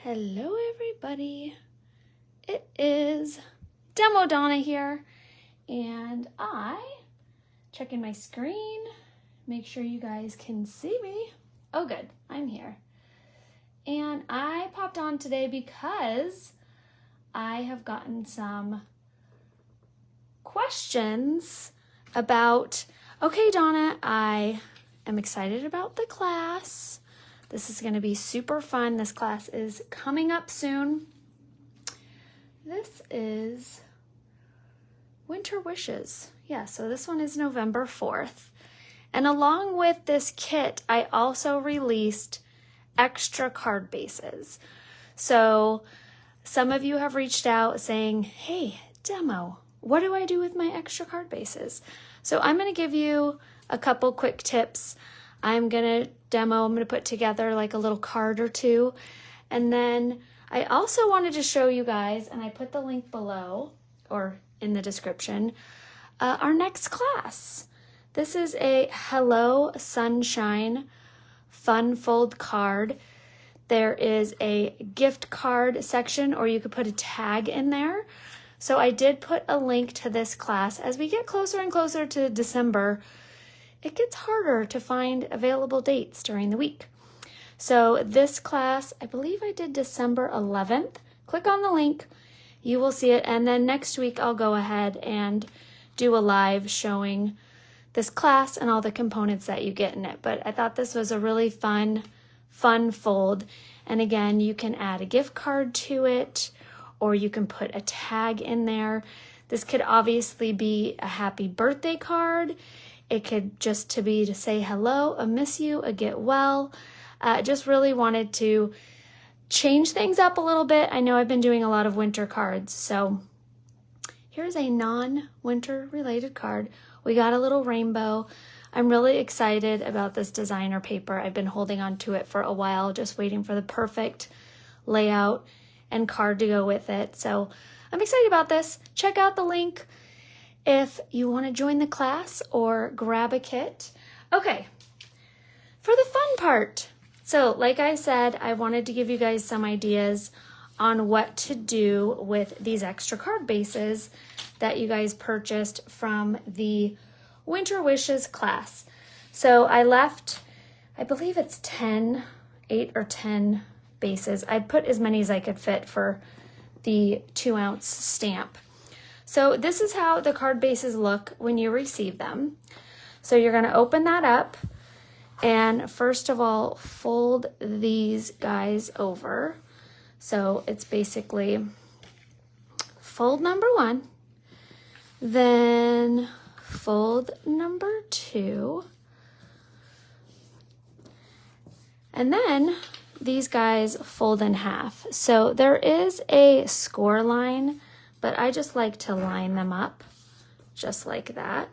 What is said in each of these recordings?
Hello everybody, it is Demo Donna here, and checking my screen, make sure you guys can see me. Oh good, I'm here. And I popped on today because I have gotten some questions about, okay Donna, I am excited about the class. This is going to be super fun. This class is coming up soon. This is Winter Wishes. Yeah, so this one is November 4th. And along with this kit, I also released extra card bases. So some of you have reached out saying, hey, Demo, what do I do with my extra card bases? So I'm going to give you a couple quick tips. I'm going to put together like a little card or two. And then I also wanted to show you guys, and I put the link below or in the description, our next class. This is a Hello Sunshine Fun Fold card. There is a gift card section, or you could put a tag in there. So I did put a link to this class. As we get closer and closer to December, it gets harder to find available dates during the week. So this class, I believe I did December 11th. Click on the link, you will see it. And then next week I'll go ahead and do a live showing this class and all the components that you get in it. But I thought this was a really fun fold. And again, you can add a gift card to it, or you can put a tag in there. This could obviously be a happy birthday card. It could just to say hello, a miss you, a get well. Just really wanted to change things up a little bit. I know I've been doing a lot of winter cards. So here's a non-winter related card. We got a little rainbow. I'm really excited about this designer paper. I've been holding on to it for a while, just waiting for the perfect layout and card to go with it. So I'm excited about this. Check out the link if you want to join the class or grab a kit. Okay, for the fun part. So like I said, I wanted to give you guys some ideas on what to do with these extra card bases that you guys purchased from the Winter Wishes class. So I left, I believe it's 8 or 10 bases. I put as many as I could fit for the 2-ounce stamp. So this is how the card bases look when you receive them. So you're going to open that up, and first of all, fold these guys over. So it's basically fold number 1, then fold number 2, and then these guys fold in half. So there is a score line, but I just like to line them up just like that.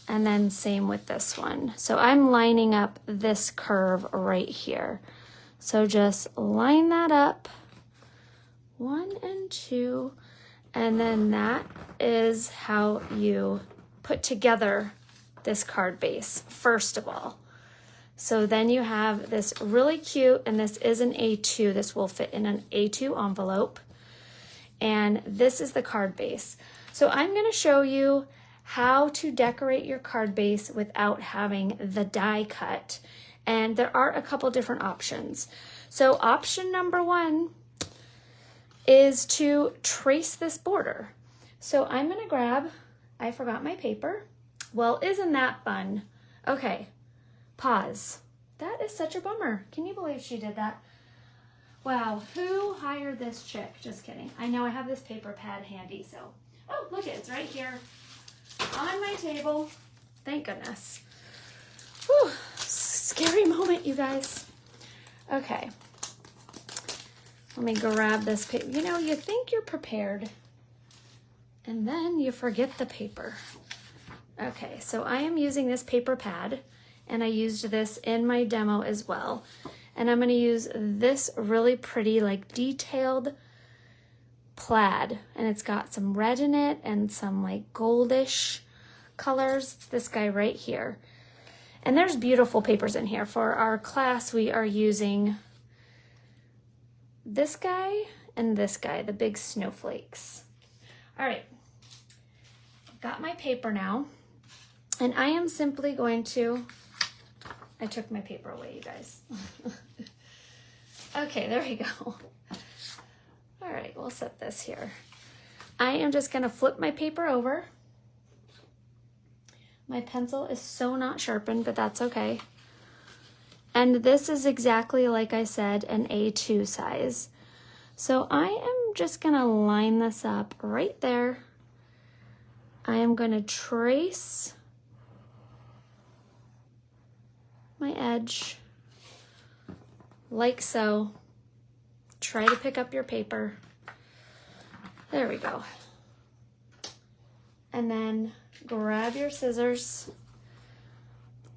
And then same with this one. So I'm lining up this curve right here. So just line that up, 1 and 2, and then that is how you put together this card base, first of all. So then you have this really cute, and this is an A2. This will fit in an A2 envelope. And this is the card base. So I'm going to show you how to decorate your card base without having the die cut. And there are a couple different options. So option number 1 is to trace this border. So I'm going to grab, I forgot my paper. Well, isn't that fun? Okay, pause. That is such a bummer. Can you believe she did that? Wow, who hired this chick? Just kidding. I know I have this paper pad handy, so. Oh, look, it's right here on my table. Thank goodness. Whew, scary moment, you guys. Okay. Let me grab this paper. You know, you think you're prepared, and then you forget the paper. Okay, so I am using this paper pad, and I used this in my demo as well. And I'm going to use this really pretty, like detailed plaid. And it's got some red in it and some like goldish colors. It's this guy right here. And there's beautiful papers in here. For our class, we are using this guy and this guy, the big snowflakes. All right, got my paper now, and I am simply going to, I took my paper away, you guys. Okay, there we go. All right, we'll set this here. I am just gonna flip my paper over. My pencil is so not sharpened, but that's okay. And this is exactly, like I said, an A2 size. So I am just gonna line this up right there. I am gonna trace my edge like so. Try to pick up your paper. There we go. And then grab your scissors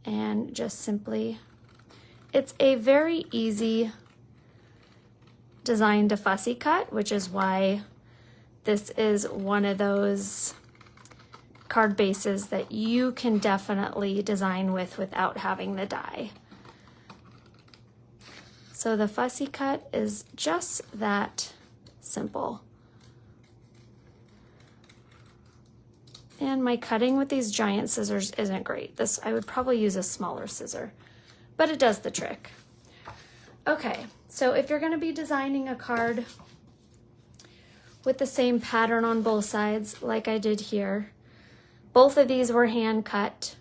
and just simply, it's a very easy design to fussy cut, which is why this is one of those card bases that you can definitely design with without having the die. So the fussy cut is just that simple. And my cutting with these giant scissors isn't great. This, I would probably use a smaller scissor, but it does the trick. Okay, so if you're gonna be designing a card with the same pattern on both sides, like I did here, both of these were hand cut,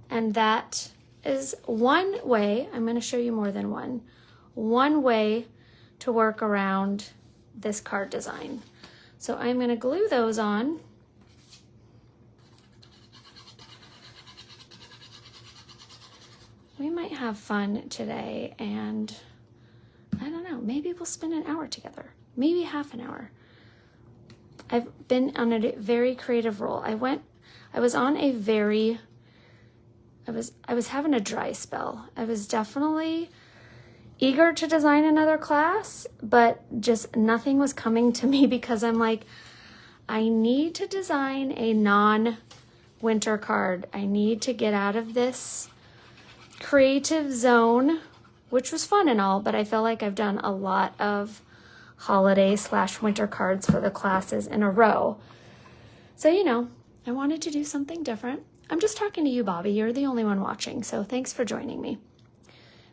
and that is one way. I'm gonna show you more than one way to work around this card design. So I'm gonna glue those on. We might have fun today, and I don't know, maybe we'll spend an hour together, maybe half an hour. I've been on a very creative roll. I was having a dry spell. I was definitely eager to design another class, but just nothing was coming to me because I'm like, I need to design a non-winter card. I need to get out of this creative zone, which was fun and all, but I feel like I've done a lot of holiday/winter cards for the classes in a row. So, you know, I wanted to do something different. I'm just talking to you, Bobby. You're the only one watching, so thanks for joining me.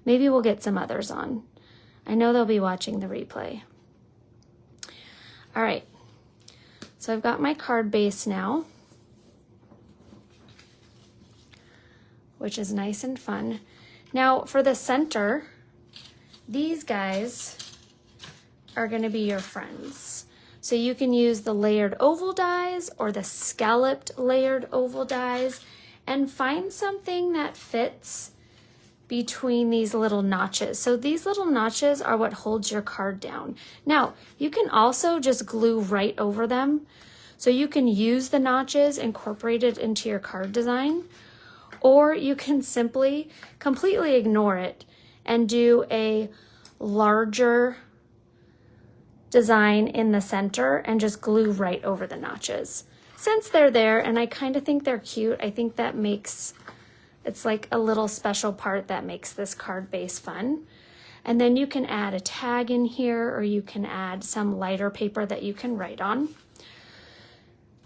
Maybe we'll get some others on. I know they'll be watching the replay. All right, so I've got my card base now, which is nice and fun. Now for the center, these guys are gonna be your friends. So you can use the layered oval dies or the scalloped layered oval dies and find something that fits between these little notches. So these little notches are what holds your card down. Now, you can also just glue right over them. So you can use the notches incorporated into your card design, or you can simply completely ignore it and do a larger design in the center and just glue right over the notches. Since they're there, and I kind of think they're cute, I think that makes, it's like a little special part that makes this card base fun. And then you can add a tag in here, or you can add some lighter paper that you can write on.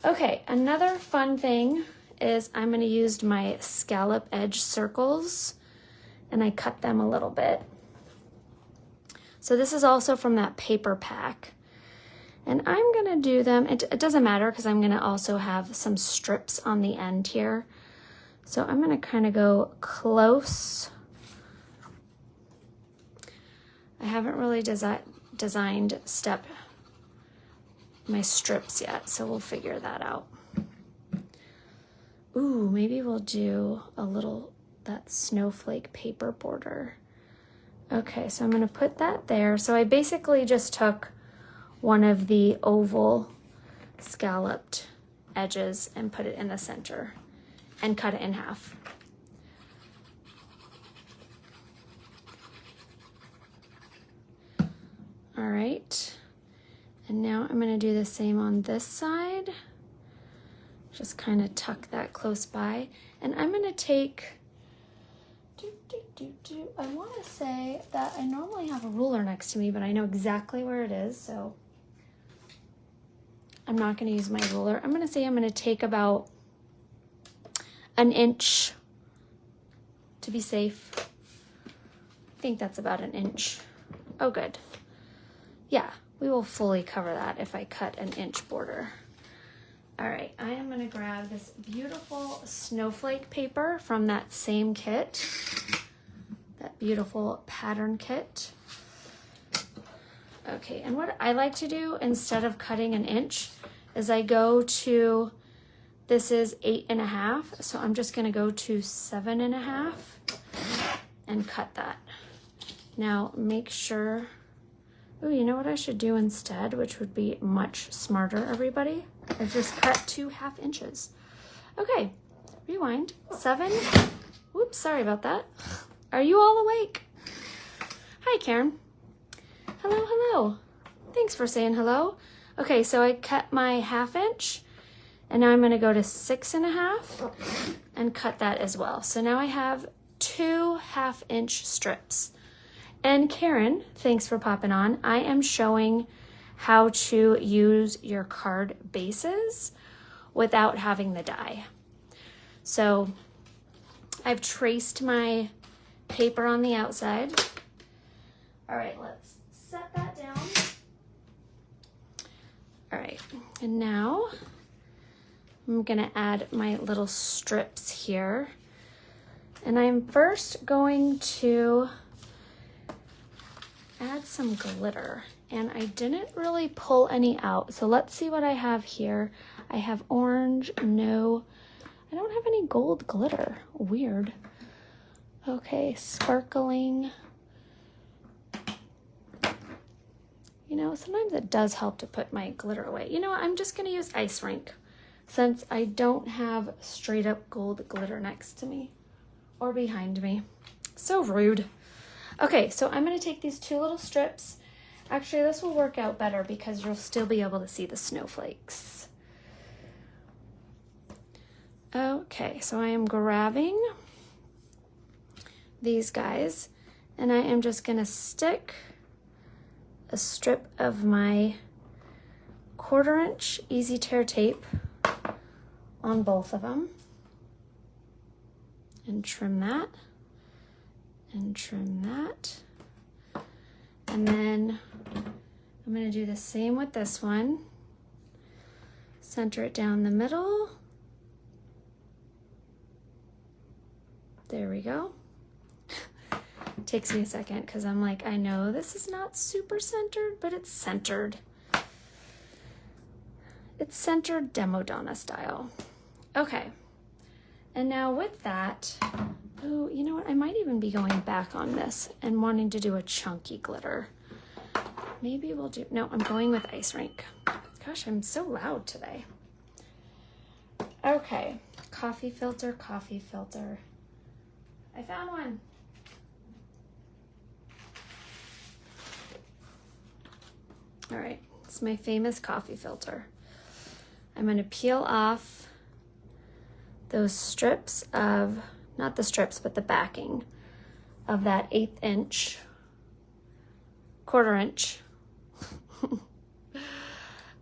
Okay, another fun thing is I'm going to use my scallop edge circles, and I cut them a little bit. So this is also from that paper pack, and I'm going to do them, it doesn't matter because I'm going to also have some strips on the end here. So I'm going to kind of go close. I haven't really designed my strips yet, so we'll figure that out. Ooh, maybe we'll do a little, that snowflake paper border. Okay, so I'm gonna put that there. So I basically just took one of the oval scalloped edges and put it in the center and cut it in half. All right, and now I'm gonna do the same on this side. Just kind of tuck that close by. And I'm gonna take I want to say that I normally have a ruler next to me, but I know exactly where it is, so I'm not going to use my ruler. I'm going to say I'm going to take about an inch to be safe. I think that's about an inch. Oh, good. Yeah, we will fully cover that if I cut an inch border. All right, I am going to grab this beautiful snowflake paper from that same kit, that beautiful pattern kit. Okay, and what I like to do instead of cutting an inch is I go to, this is 8.5, so I'm just going to go to 7.5 and cut that. Now make sure, oh, you know what I should do instead, which would be much smarter, everybody? I just cut 2.5 inches. Okay, rewind. 7. Whoops, sorry about that. Are you all awake? Hi, Karen. Hello, hello. Thanks for saying hello. Okay, so I cut my 1/2 inch, and now I'm going to go to 6.5 and cut that as well. So now I have 2 1/2 inch strips. And Karen, thanks for popping on. I am showing how to use your card bases without having the die. So I've traced my paper on the outside. All right, let's set that down. All right, and now I'm gonna add my little strips here. And I'm first going to add some glitter. And I didn't really pull any out. So let's see what I have here. I have orange, no, I don't have any gold glitter. Weird. Okay, sparkling. You know, sometimes it does help to put my glitter away. You know what, I'm just gonna use Ice Rink since I don't have straight up gold glitter next to me or behind me. So rude. Okay, so I'm gonna take these 2 little strips. Actually, this will work out better because you'll still be able to see the snowflakes. Okay, so I am grabbing these guys and I am just gonna stick a strip of my 1/4 inch easy tear tape on both of them and trim that and trim that. And then I'm going to do the same with this one. Center it down the middle. There we go. Takes me a second because I'm like, I know this is not super centered, but it's centered. It's centered Demo Donna style. Okay. And now with that, oh, you know what? I might even be going back on this and wanting to do a chunky glitter. Maybe we'll do, no, I'm going with Ice Rink. Gosh, I'm so loud today. Okay, coffee filter, coffee filter. I found one. All right, it's my famous coffee filter. I'm going to peel off those strips of, not the strips, but the backing of that 1/8 inch, 1/4 inch.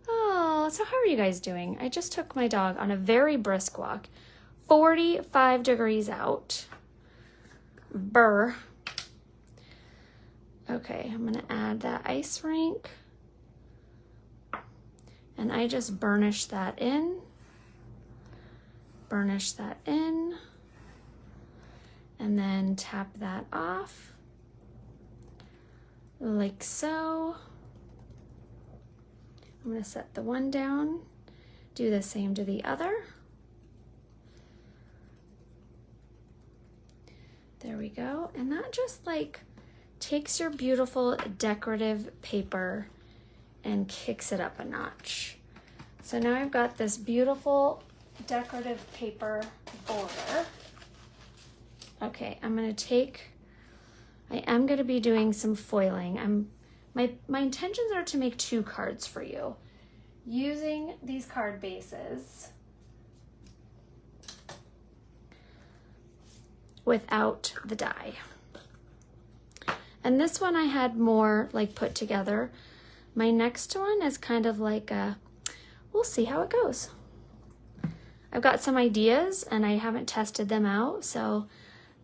Oh, so how are you guys doing? I just took my dog on a very brisk walk, 45 degrees out. Burr. Okay, I'm gonna add that Ice Rink. And I just burnish that in. Burnish that in. And then tap that off. Like so. I'm gonna set the one down. Do the same to the other. There we go. And that just like takes your beautiful decorative paper and kicks it up a notch. So now I've got this beautiful decorative paper border. Okay, I'm gonna take, I am gonna be doing some foiling. My intentions are to make 2 cards for you using these card bases. without the dye. And this one I had more like put together. My next one is kind of like we'll see how it goes. I've got some ideas and I haven't tested them out, so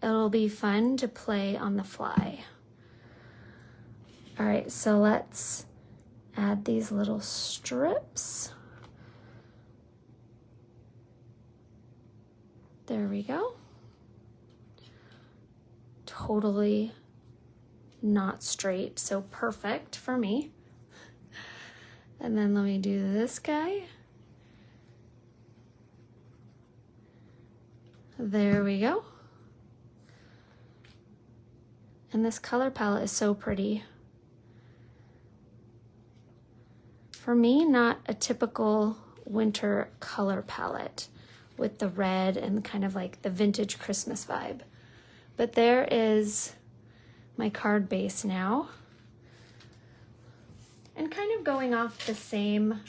it'll be fun to play on the fly. All right, so let's add these little strips. There we go. Totally not straight, so perfect for me. And then let me do this guy. There we go. And this color palette is so pretty. For me, not a typical winter color palette with the red and kind of like the vintage Christmas vibe. But there is my card base now. And kind of going off the same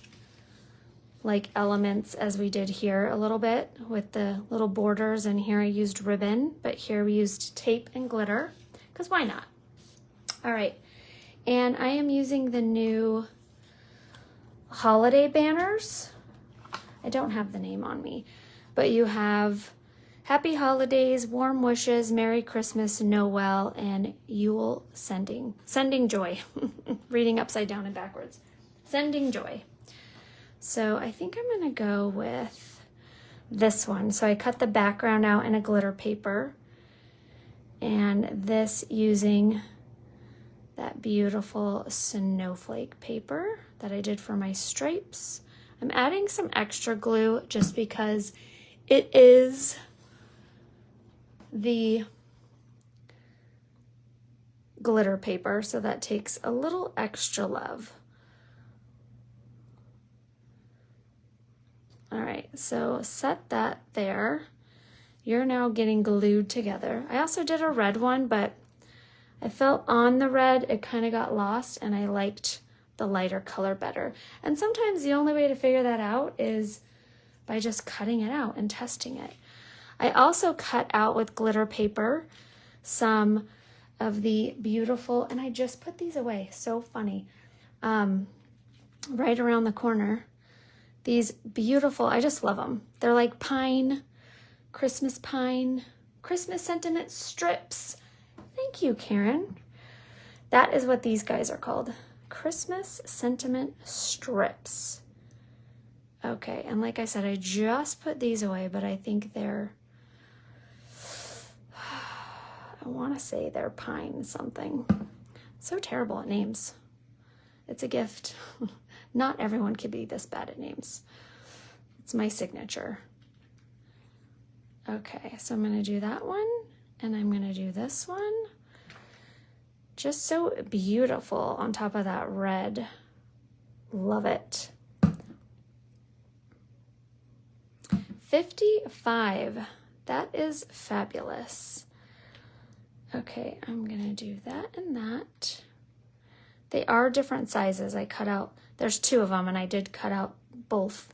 like elements as we did here a little bit with the little borders, and here I used ribbon, but here we used tape and glitter, because why not? All right, and I am using the new holiday banners. I don't have the name on me, but you have Happy Holidays, Warm Wishes, Merry Christmas, Noel, and Yule Sending Joy. Reading upside down and backwards. Sending Joy. So I think I'm gonna go with this one. So I cut the background out in a glitter paper, and this using that beautiful snowflake paper that I did for my stripes. I'm adding some extra glue just because it is the glitter paper, so that takes a little extra love. All right, so set that there. You're now getting glued together. I also did a red one, but I felt on the red it kind of got lost, and I liked the lighter color better. And sometimes the only way to figure that out is by just cutting it out and testing it. I also cut out with glitter paper some of the beautiful, and I just put these away, so funny, right around the corner. These beautiful, I just love them. They're like pine, Christmas sentiment strips. Thank you, Karen. That is what these guys are called. Christmas sentiment strips. Okay, and like I said, I just put these away, but I think they're, I want to say they're pine something. So terrible at names. It's a gift. Not everyone can be this bad at names. It's my signature. Okay, so I'm going to do that one, and I'm going to do this one. Just so beautiful on top of that red. Love it. 55. That is fabulous. Okay, I'm going to do that and that. They are different sizes. I cut out, there's two of them, and I did cut out both.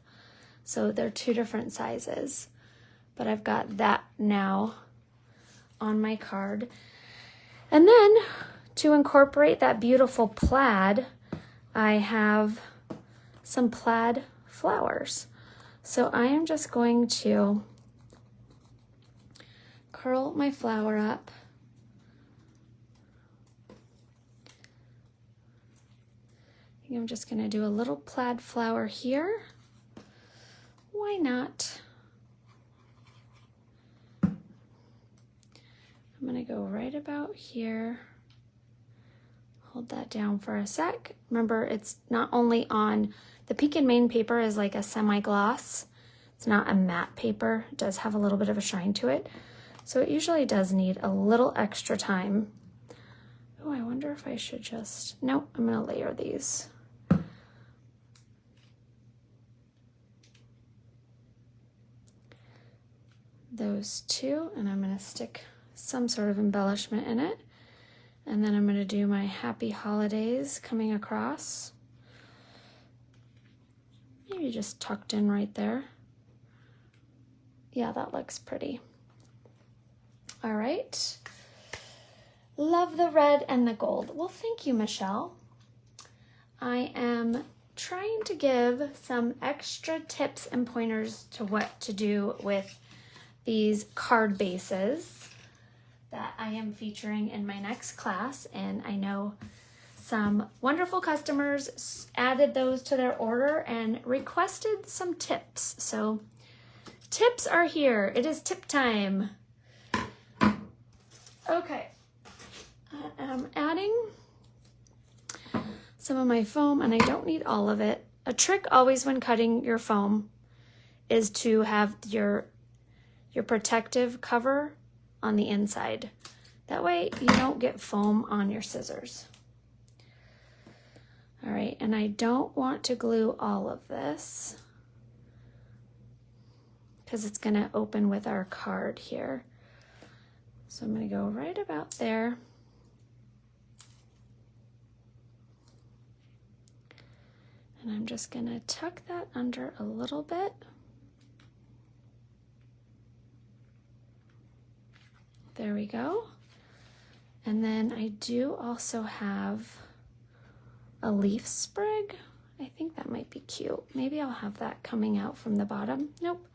So they're two different sizes. But I've got that now on my card. And then to incorporate that beautiful plaid, I have some plaid flowers. So I am just going to curl my flower up. I think I'm just going to do a little plaid flower here. Why not? I'm going to go right about here. Hold that down for a sec. Remember, it's not only on, the Pink and Main paper is like a semi-gloss. It's not a matte paper. It does have a little bit of a shine to it. So it usually does need a little extra time. Oh, I wonder if I should just, nope, I'm going to layer these. Those two, and I'm going to stick some sort of embellishment in it. And then I'm going to do my Happy Holidays coming across. Maybe just tucked in right there. Yeah, that looks pretty. All right. Love the red and the gold. Well, thank you, Michelle. I am trying to give some extra tips and pointers to what to do with these card bases that I am featuring in my next class. And I know some wonderful customers added those to their order and requested some tips. So tips are here. It is tip time. Okay. I'm adding some of my foam, and I don't need all of it. A trick always when cutting your foam is to have your protective cover on the inside. That way you don't get foam on your scissors. All right, and I don't want to glue all of this because it's going to open with our card here. So I'm going to go right about there. And I'm just going to tuck that under a little bit. There we go. And then I do also have a leaf sprig. I think that might be cute. Maybe I'll have that coming out from the bottom. Nope.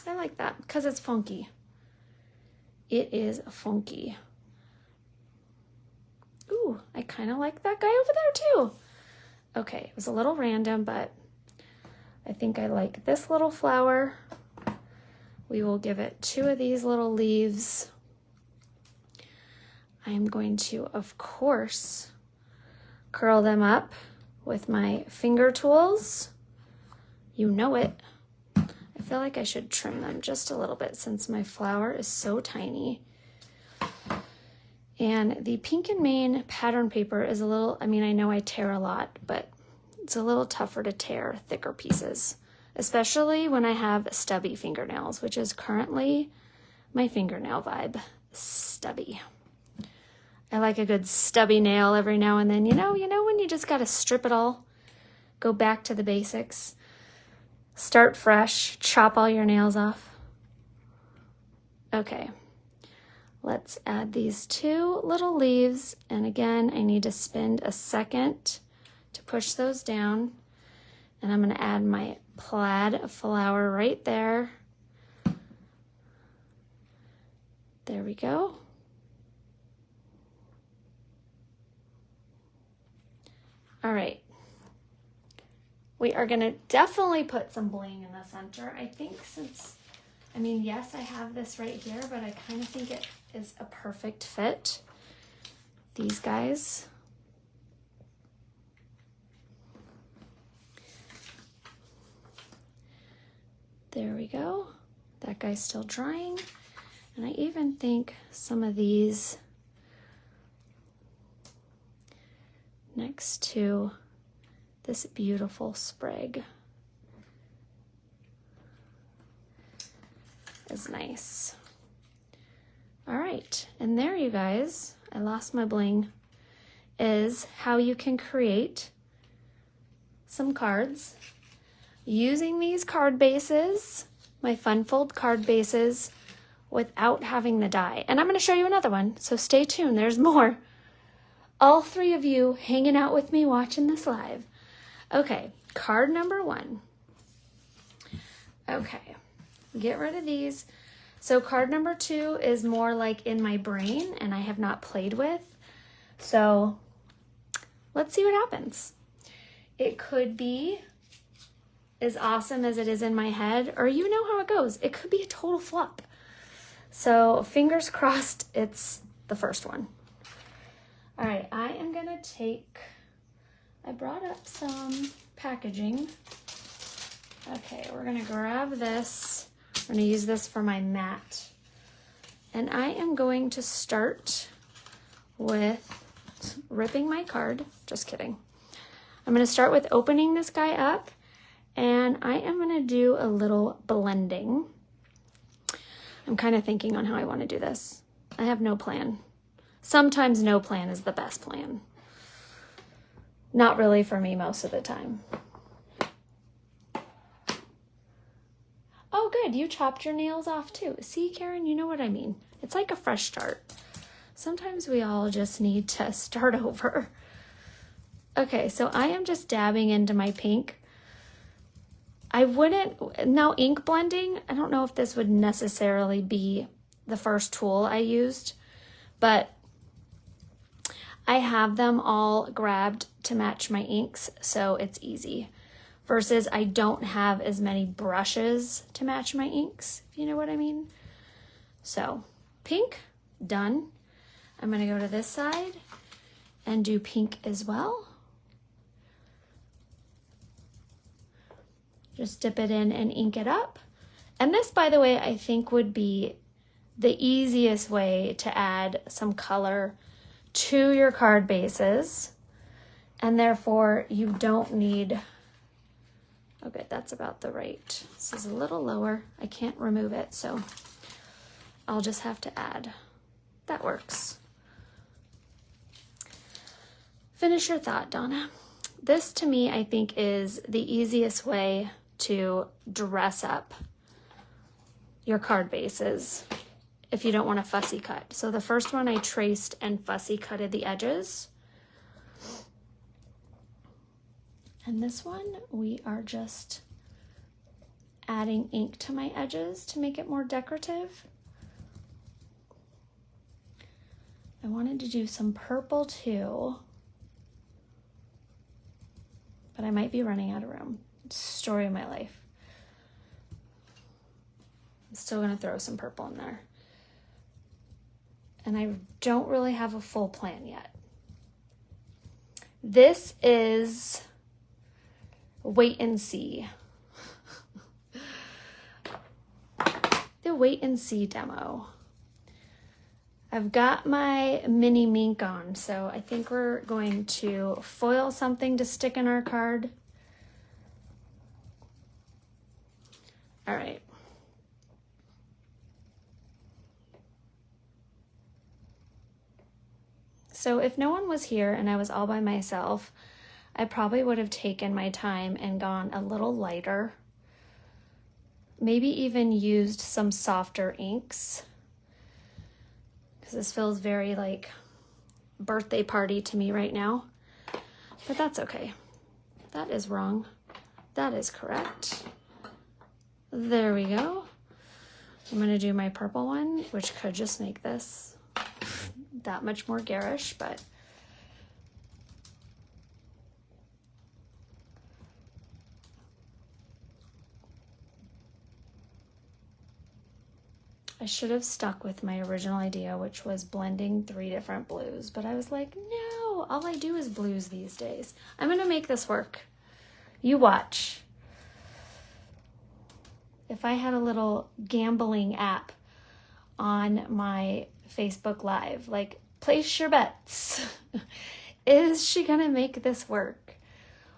I like that because it's funky. It is funky. Ooh, I kind of like that guy over there too. Okay, it was a little random, but I think I like this little flower. We will give it 2 of these little leaves. I am going to, of course, curl them up with my finger tools. You know it. I feel like I should trim them just a little bit since my flower is so tiny. And the Pink and Main pattern paper is a little, I mean, I know I tear a lot, but it's a little tougher to tear thicker pieces, especially when I have stubby fingernails, which is currently my fingernail vibe, stubby. I like a good stubby nail every now and then. You know when you just got to strip it all, go back to the basics, start fresh, chop all your nails off. Okay. Let's add these 2 little leaves, and again, I need to spend a second to push those down, and I'm going to add my plaid flower right there. There we go. All right. We are going to definitely put some bling in the center. I think yes, I have this right here, but I kind of think it is a perfect fit. These guys. There we go. That guy's still drying. And I even think some of these next to this beautiful sprig is nice. All right, and there you guys, I lost my bling, is how you can create some cards using these card bases, my Fun Fold card bases, without having the die. And I'm going to show you another one, so stay tuned, there's more. All 3 of you hanging out with me watching this live. Okay, card number 1. Okay, get rid of these. So card number 2 is more like in my brain and I have not played with. So let's see what happens. It could be as awesome as it is in my head, or you know how it goes. It could be a total flop. So fingers crossed it's the first one. All right, I am gonna I brought up some packaging. Okay, we're gonna grab this. I'm gonna use this for my mat. And I am going to start with ripping my card. Just kidding. I'm gonna start with opening this guy up, and I am gonna do a little blending. I'm kind of thinking on how I wanna do this. I have no plan. Sometimes no plan is the best plan. Not really for me most of the time. Oh, good. You chopped your nails off too. See, Karen, you know what I mean. It's like a fresh start. Sometimes we all just need to start over. Okay, so I am just dabbing into my pink. Now ink blending, I don't know if this would necessarily be the first tool I used, but I have them all grabbed to match my inks, so it's easy. Versus I don't have as many brushes to match my inks, if you know what I mean. So pink, done. I'm gonna go to this side and do pink as well. Just dip it in and ink it up. And this, by the way, I think would be the easiest way to add some color to your card bases. And therefore you don't need, okay, that's about the right. This is a little lower. I can't remove it, so I'll just have to add. That works. Finish your thought, Donna. This to me, I think, is the easiest way to dress up your card bases if you don't want a fussy cut. So the first one I traced and fussy cutted the edges. And this one, we are just adding ink to my edges to make it more decorative. I wanted to do some purple too, but I might be running out of room. Story of my life. I'm still gonna throw some purple in there. And I don't really have a full plan yet. This is wait and see. The wait and see demo. I've got my mini mink on, so I think we're going to foil something to stick in our card. All right. So if no one was here and I was all by myself, I probably would have taken my time and gone a little lighter. Maybe even used some softer inks, because this feels very like birthday party to me right now. But that's okay. That is wrong. That is correct. There we go. I'm gonna do my purple one, which could just make this that much more garish, but I should have stuck with my original idea, which was blending 3 different blues, but I was like, no, all I do is blues these days. I'm gonna make this work. You watch. If I had a little gambling app on my Facebook Live, like, place your bets. Is she gonna make this work?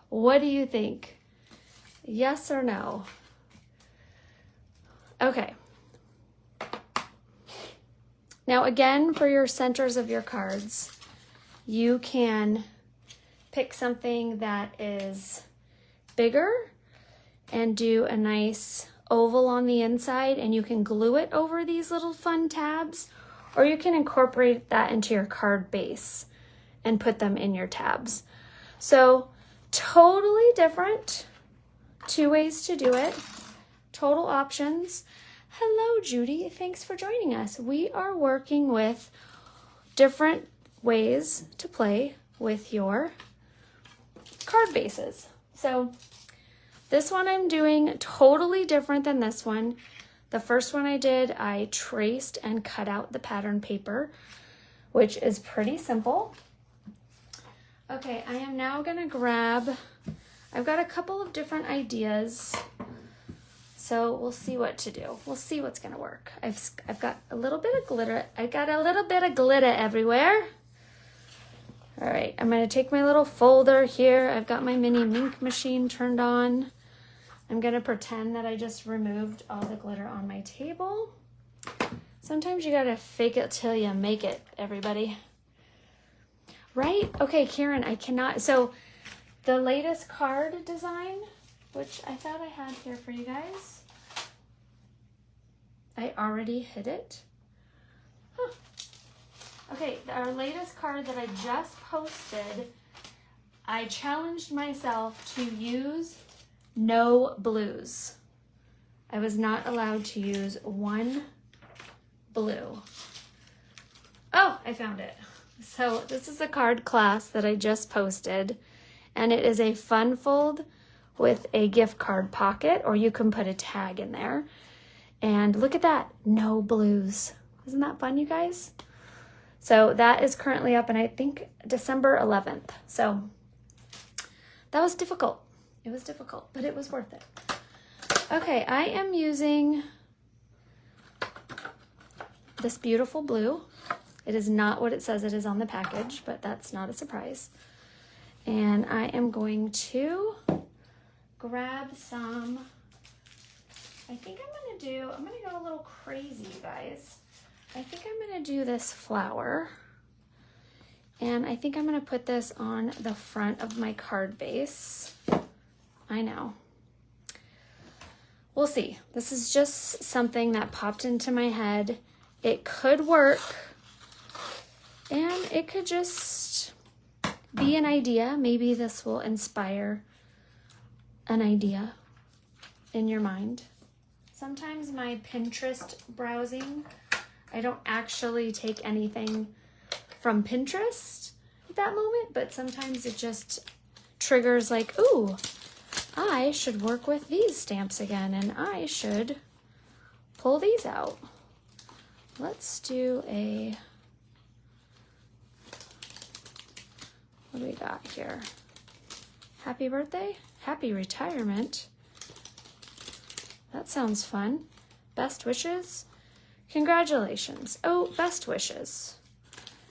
What do you think? Yes or no? Okay. Now again, for your centers of your cards, you can pick something that is bigger and do a nice oval on the inside, and you can glue it over these little fun tabs, or you can incorporate that into your card base and put them in your tabs. So totally different, 2 ways to do it, total options. Hello, Judy. Thanks for joining us. We are working with different ways to play with your card bases. So this one I'm doing totally different than this one. The first one I did, I traced and cut out the pattern paper, which is pretty simple. Okay, I am now gonna grab, I've got a couple of different ideas, so we'll see what to do. We'll see what's gonna work. I've got a little bit of glitter. I got a little bit of glitter everywhere. All right, I'm gonna take my little folder here. I've got my mini mink machine turned on. I'm gonna pretend that I just removed all the glitter on my table. Sometimes you gotta fake it till you make it, everybody. Right? Okay, Karen, I cannot. So the latest card design, which I thought I had here for you guys. I already hit it. Huh. Okay, our latest card that I just posted, I challenged myself to use no blues. I was not allowed to use one blue. Oh, I found it. So this is a card class that I just posted, and it is a fun fold with a gift card pocket, or you can put a tag in there. And look at that, no blues. Isn't that fun, you guys? So that is currently up, and I think December 11th. So that was difficult. It was difficult, but it was worth it. Okay, I am using this beautiful blue. It is not what it says it is on the package, but that's not a surprise. And I am going to grab some, I think I'm gonna go a little crazy, you guys. I think I'm gonna do this flower. And I think I'm gonna put this on the front of my card base. I know. We'll see. This is just something that popped into my head. It could work, and it could just be an idea. Maybe this will inspire an idea in your mind. Sometimes my Pinterest browsing, I don't actually take anything from Pinterest at that moment, but sometimes it just triggers like, ooh, I should work with these stamps again, and I should pull these out. Let's do a, what do we got here? Happy birthday, happy retirement. That sounds fun. Best wishes, congratulations. Oh, best wishes.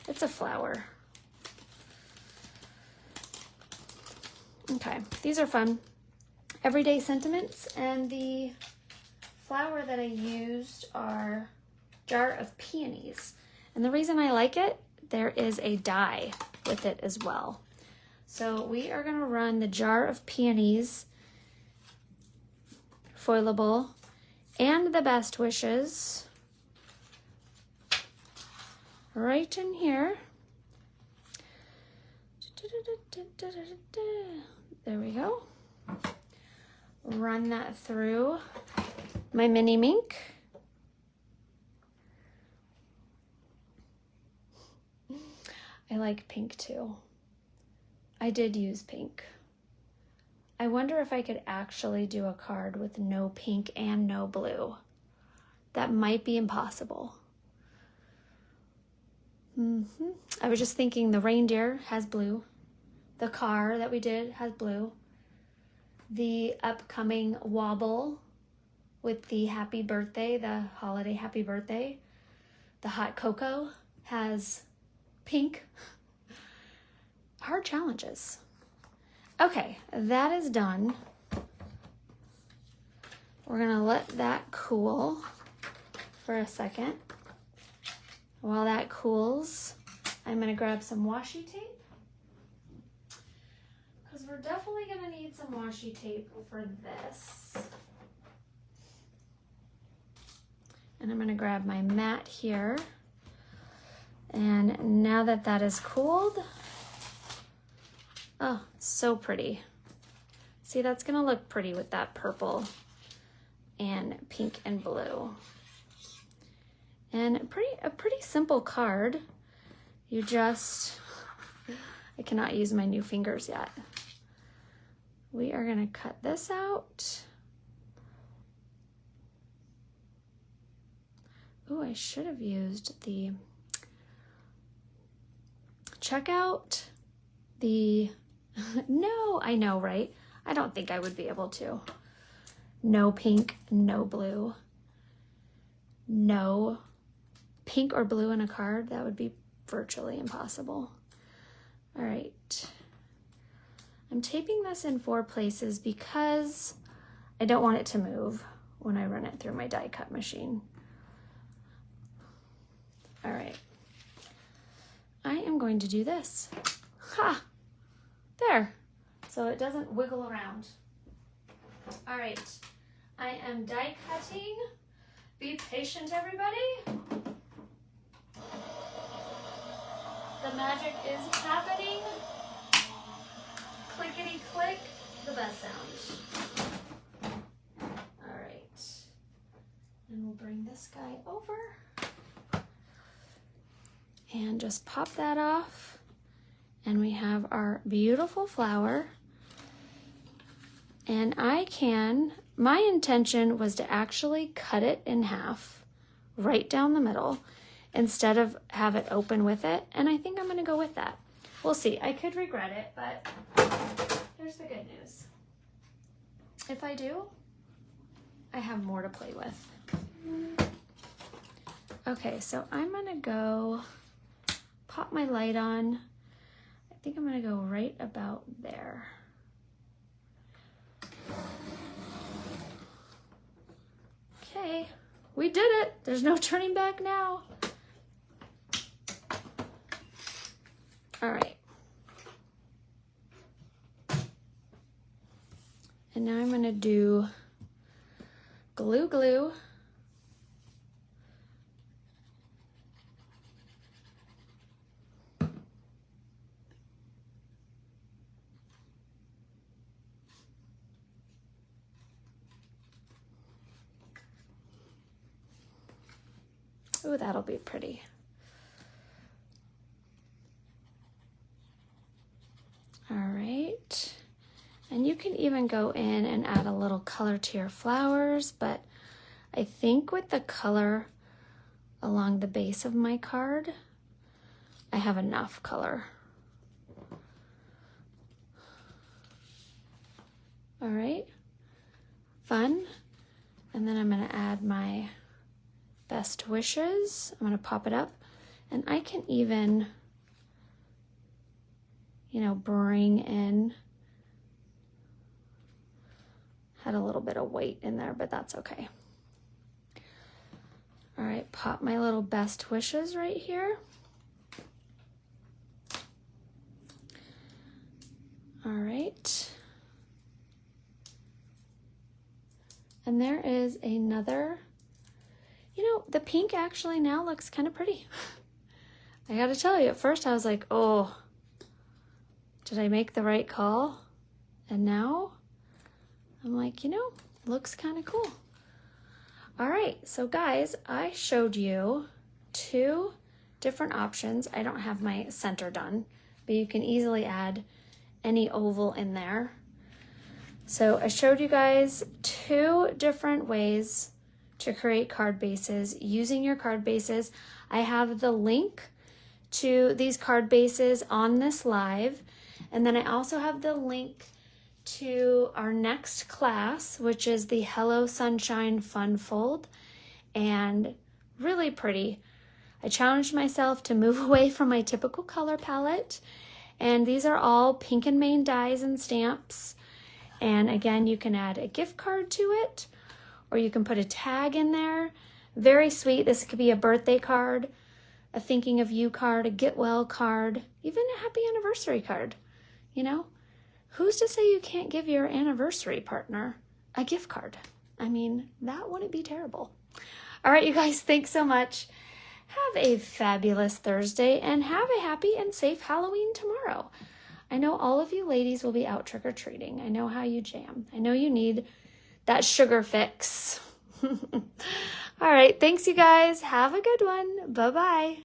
It's a flower. Okay, these are fun. Everyday sentiments, and the flower that I used are Jar of Peonies. And the reason I like it, there is a die with it as well. So we are gonna run the Jar of Peonies foilable and the best wishes right in here. There we go. Run that through my mini mink. I like pink too. I did use pink. I wonder if I could actually do a card with no pink and no blue. That might be impossible. I was just thinking the reindeer has blue. The car that we did has blue. The upcoming wobble with the happy birthday, the holiday happy birthday, the hot cocoa has pink. Hard challenges. Okay, that is done. We're gonna let that cool for a second. While that cools, I'm gonna grab some washi tape, because we're definitely gonna need some washi tape for this. And I'm gonna grab my mat here. And now that that is cooled, oh, so pretty. See, that's gonna look pretty with that purple and pink and blue. And a pretty simple card. You just, I cannot use my new fingers yet. We are gonna cut this out. Ooh, I should have used the, check out the, no, I know, right? I don't think I would be able to. No pink, no blue. No pink or blue in a card, that would be virtually impossible. All right. I'm taping this in 4 places because I don't want it to move when I run it through my die cut machine. All right. I am going to do this. Ha! There. So it doesn't wiggle around. All right. I am die cutting Be patient, everybody. The magic is happening. Clickety click, the best sound. All right. And we'll bring this guy over. And just pop that off. And we have our beautiful flower. And my intention was to actually cut it in half, right down the middle, instead of have it open with it. And I think I'm gonna go with that. We'll see, I could regret it, but here's the good news. If I do, I have more to play with. Okay, so I'm gonna go pop my light on. I think I'm gonna go right about there. Okay, we did it. There's no turning back now. All right. And now I'm gonna do glue glue. Ooh, that'll be pretty. All right. And you can even go in and add a little color to your flowers, but I think with the color along the base of my card, I have enough color. All right, fun. And then I'm gonna add my best wishes. I'm gonna pop it up, and I can even, you know, bring in, had a little bit of weight in there, but that's okay. All right, pop my little best wishes right here. All right. And there is another, you know, the pink actually now looks kind of pretty. I gotta tell you, at first I was like, oh, did I make the right call? And now I'm like, you know, looks kind of cool. All right, so guys, I showed you 2 different options. I don't have my center done, but you can easily add any oval in there. So I showed you guys 2 different ways to create card bases using your card bases. I have the link to these card bases on this live, and then I also have the link to our next class, which is the Hello Sunshine Fun Fold, and really pretty. I challenged myself to move away from my typical color palette, and these are all Pink and Main dies and stamps. And again, you can add a gift card to it, or you can put a tag in there. Very sweet. This could be a birthday card, a thinking of you card, a get well card, even a happy anniversary card. You know, who's to say you can't give your anniversary partner a gift card? I mean, that wouldn't be terrible. All right, you guys, thanks so much. Have a fabulous Thursday and have a happy and safe Halloween tomorrow. I know all of you ladies will be out trick-or-treating. I know how you jam. I know you need that sugar fix. All right, thanks you guys. Have a good one. Bye-bye.